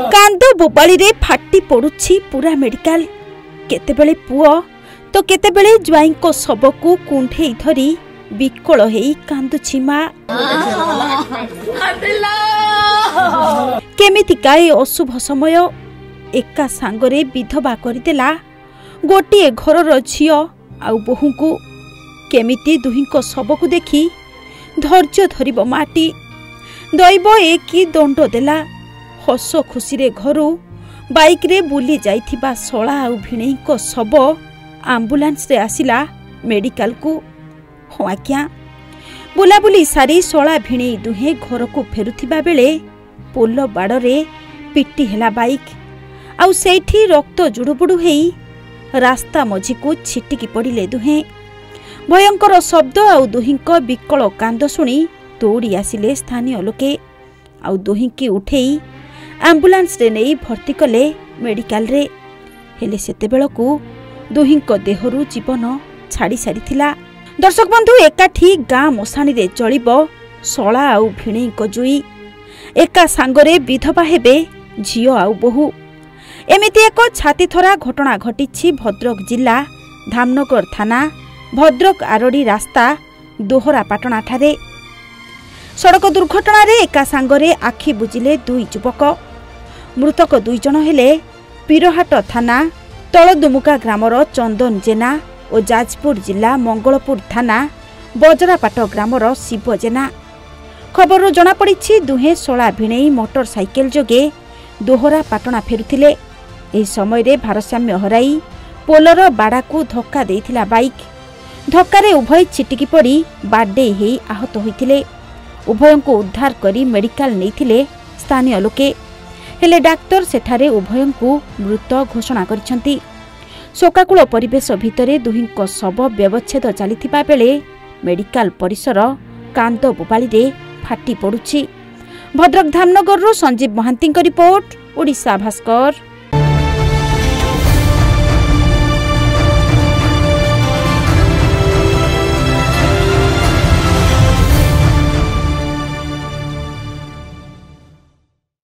कांद बोबाली रे फाटी पड़ुछि पूरा मेडिकल। केतेबेले पुओ तो केतेबेले ज्वाई को शव को कुंठे धरी विकल हेई कांदुछि मां। केमितिका ए अशुभ समय एका सांगरे विधवा करदेला गोटे घरर झियो आउ बोहू को। केमिति दुहींको शव को देखी धैर्य धरिब माटी। दैव एकी दंड देला। हस खुशी रे घरू बाइक रे बुली जाइथिबा सळा आउ भिणेईको शव आम्बुलांस रे आसिला मेडिकल को। हाँ आज्ञा, बुलाबुली सारी सळा भिणेई दुहे घर को फेरुथिबा बेले पोल बाड़े पिटी हेला बाइक। आउ सेठी रक्त जुड़ुबुड़ु हेई रास्ता मझी को छिटिकी पड़िले दुहे। भयंकर शब्द आउ दुहींक विकल कांद शुणी दौड़ी आसिले स्थानीय लोके। आउ दुहींकी उठेई आम्बुलांस रे नहीं भर्ती कले मेडिकल रे। हेले सेतेबेलकु दुहींक देहरु जीवन छाड़ी सारिथिला। दर्शक बंधु, एकाठी गाँ मशाणी रे चलिब सळा आउ भिणेईक जुई। एका सांगरे विधवा हेबे झियो आउ बोहू। एमिति एक छातीथरा घटना घटिछि भद्रक जिला धामनगर थाना भद्रक आरडी रास्ता दोहरा पाटना ठारे। सड़क दुर्घटना रे एका सांगरे आखि बुझिले दुई युवक। मृतक दुई जन हेले पीरहाट थाना तलदुमुका ग्रामर चंदन जेना और जाजपुर जिला मंगलपुर थाना बजरापाट ग्रामर शिव जेना। खबर जना पड़ी दुहे सळा भिणेई मोटरसाइकेल जोगे दोहरा पाटना फेरुथिले। एही समय रे भारसाम्य हराई पोलर बाड़ा को धक्का देइथिला बाइक। धक्कारे उभय छिटिकी पड़ी बाडे हेई आहत होइथिले। उभयं को उद्धार करी मेडिकल नैथिले स्थानीय लोके। हेले डाक्टर सेठारे उभयं को मृत घोषणा करिसंती। शोकाकुल परिवेश भितरे दुहींक शव व्यवच्छेद चलिथिबा बेले मेडिकल परिसर कांद बोबाली रे फाटी पड़ुछि। भद्रक धामनगर संजीव महांती रिपोर्ट, ओडिशा भास्कर।